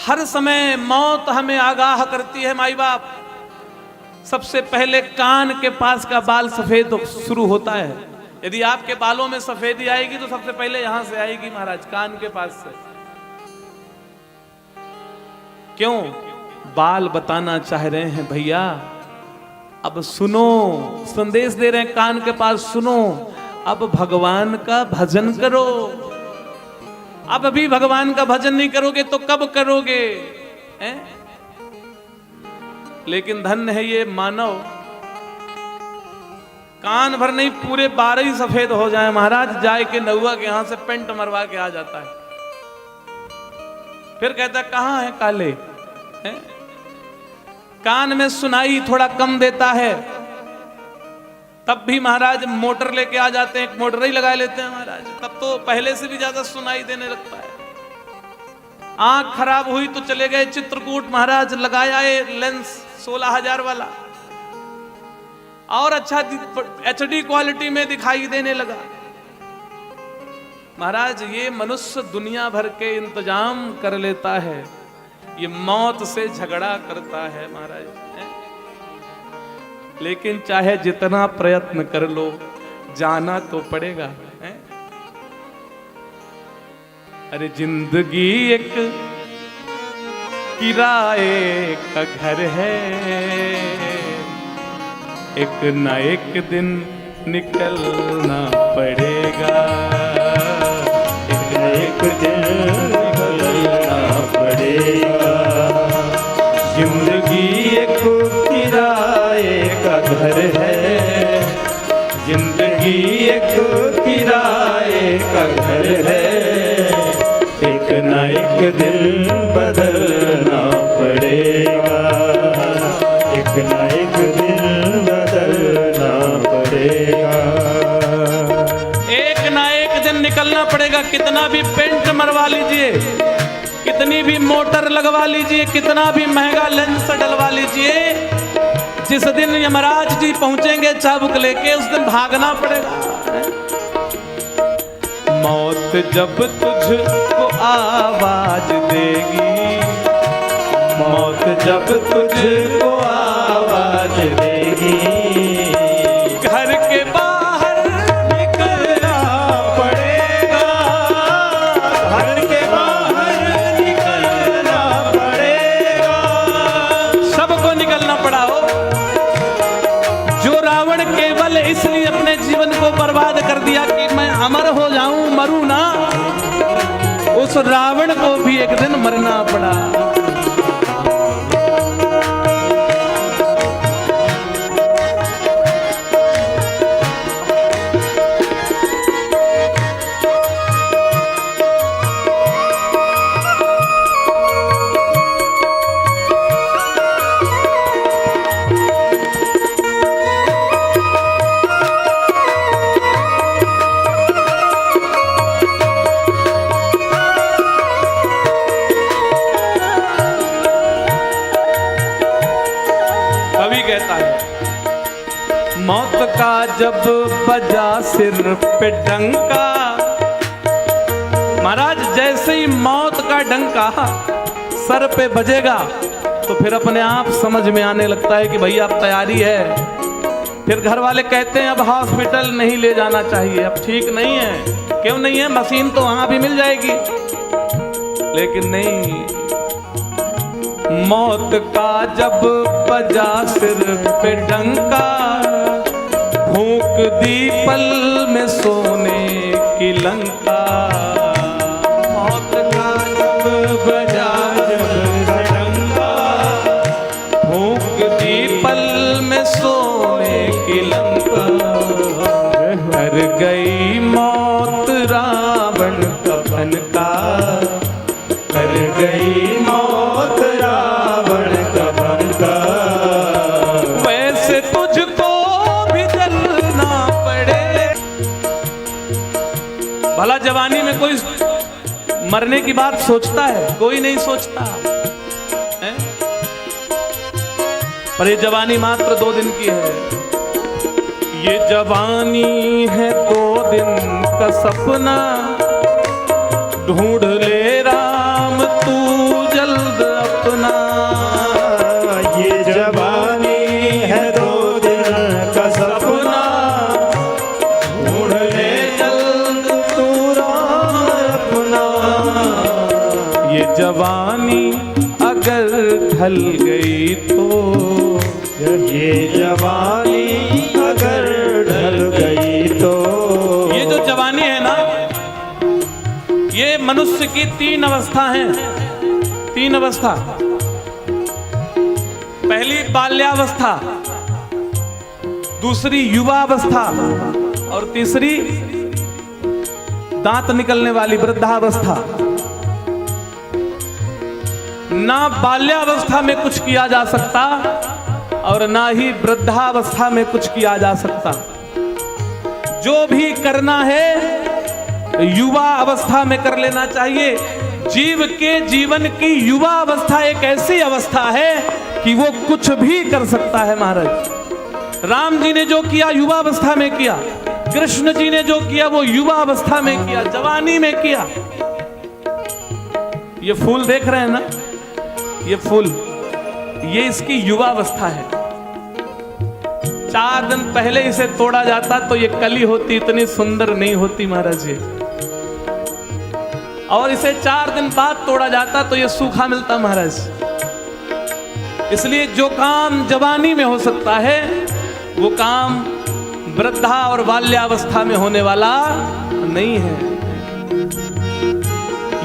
हर समय मौत हमें आगाह करती है। माई बाप, सबसे पहले कान के पास का बाल सफेद शुरू होता है। यदि आपके बालों में सफेदी आएगी तो सबसे पहले यहां से आएगी महाराज, कान के पास से। क्यों? बाल बताना चाह रहे हैं भैया, अब सुनो, संदेश दे रहे हैं कान के पास, सुनो, अब भगवान का भजन करो। अब अभी भगवान का भजन नहीं करोगे तो कब करोगे? हैं? लेकिन धन्य है ये मानव, कान भर नहीं पूरे 12 ही सफेद हो जाए महाराज, जाए के नौआ के यहां से पेंट मरवा के आ जाता है। फिर कहता है कहां है काले? हैं? कान में सुनाई थोड़ा कम देता है, तब भी महाराज मोटर लेके आ जाते हैं, एक मोटर ही लगा लेते हैं महाराज, तब तो पहले से भी ज्यादा सुनाई देने लगता है। आंख खराब हुई तो चले गए चित्रकूट महाराज, लगाया है लेंस 16,000 वाला, और अच्छा HD क्वालिटी में दिखाई देने लगा। महाराज ये मनुष्य दुनिया भर के इंतजाम कर लेता है, ये मौत से झगड़ा करता है महाराज। लेकिन चाहे जितना प्रयत्न कर लो, जाना तो पड़ेगा। है? अरे जिंदगी एक किराए का घर है, एक ना एक दिन निकलना पड़ेगा, एक ना एक दिन निकलना पड़ेगा। जिंदगी एक किराए का घर है, जिंदगी एक किराए का घर है, एक ना एक दिन बदलना पड़ेगा, एक ना एक दिन बदलना पड़ेगा, एक ना एक दिन निकलना पड़ेगा। कितना भी पेंट मरवा लीजिए, कितनी भी मोटर लगवा लीजिए, कितना भी महंगा लेंस डलवा लीजिए, जिस दिन यमराज जी पहुंचेंगे चाबुक लेके, उस दिन भागना पड़ेगा। मौत जब तुझको आवाज देगी, मौत जब तुझको आवाज देगी, घर के बाहर निकलना पड़ेगा, घर के बाहर निकलना पड़ेगा। सबको निकलना पड़ा हो। जो रावण केवल इसलिए अपने जीवन को बर्बाद कर दिया कि मैं अमर हो जाऊं, मरूं ना, उस रावण को भी एक दिन मरना पड़ा। मौत का जब बजा सिर पे डंका, महाराज जैसे ही मौत का डंका सर पे बजेगा तो फिर अपने आप समझ में आने लगता है कि भैया अब तैयारी है। फिर घर वाले कहते हैं अब हॉस्पिटल नहीं ले जाना चाहिए, अब ठीक नहीं है। क्यों नहीं है? मशीन तो वहां भी मिल जाएगी। लेकिन नहीं, मौत का जब बजा सिर पे डंका, फूंक दी पल में सोने की लंका। मौत का जब बजा डंका, फूंक दी पल में सोने की लंका। कर गई मौत रावण कफन का, कर गई मौत रावण कफन का। वैसे तुझको भी जलना पड़े। भला जवानी में कोई मरने की बात सोचता है? कोई नहीं सोचता है? पर ये जवानी मात्र 2 दिन की है। ये जवानी है 2 दिन का सपना, ढूंढ ले राम तू जल्द अपना। ये जवानी है दो दिन का सपना, ढूंढ ले जल्द तू राम अपना। ये जवानी अगर ढल गई तो, ये जवानी अगर ढल गई तो। ये जो जवानी है ना, ये मनुष्य की तीन अवस्था हैं। तीन अवस्था, पहली बाल्यावस्था, दूसरी युवावस्था और तीसरी दांत निकलने वाली वृद्धावस्था। ना बाल्यावस्था में कुछ किया जा सकता और ना ही वृद्धावस्था में कुछ किया जा सकता। जो भी करना है युवा अवस्था में कर लेना चाहिए। जीव के जीवन की युवा अवस्था एक ऐसी अवस्था है कि वो कुछ भी कर सकता है महाराज। राम जी ने जो किया युवा अवस्था में किया, कृष्ण जी ने जो किया वो युवा अवस्था में किया, जवानी में किया। ये फूल देख रहे हैं ना, ये फूल, ये इसकी युवा अवस्था है। 4 दिन पहले इसे तोड़ा जाता तो ये कली होती, इतनी सुंदर नहीं होती महाराज जी। और इसे 4 दिन बाद तोड़ा जाता तो ये सूखा मिलता महाराज। इसलिए जो काम जवानी में हो सकता है वो काम वृद्धा और बाल्यावस्था में होने वाला नहीं है।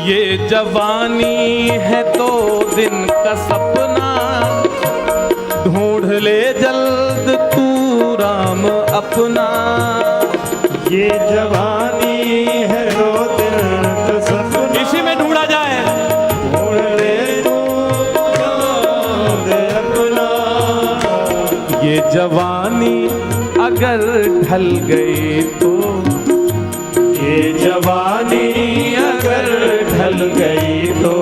ये जवानी है तो दिन का सपना, ढूंढ ले जल्द तू राम अपना। ये जवानी है दो दिन का सपना, इसी में ढूंढा जाए। ढूंढ ले तू राम अपना। ये जवानी अगर ढल गई तो, ये जवानी अगर ढल गई तो,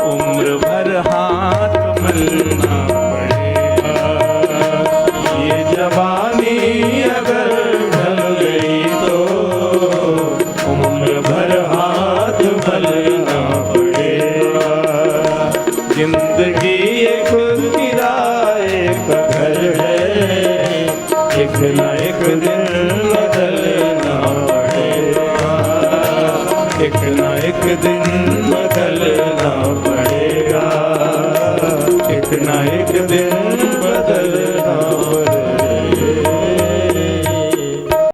उम्र भर हाथ मलना पड़ेगा। ये जवानी अगर ढल गई तो, उम्र भर हाथ मलना पड़ेगा। जिंदगी एक किराए का घर है, एक न एक दिन बदलना पड़ेगा। एक न एक दिन बदलना पड़ेगा। एक न एक दिन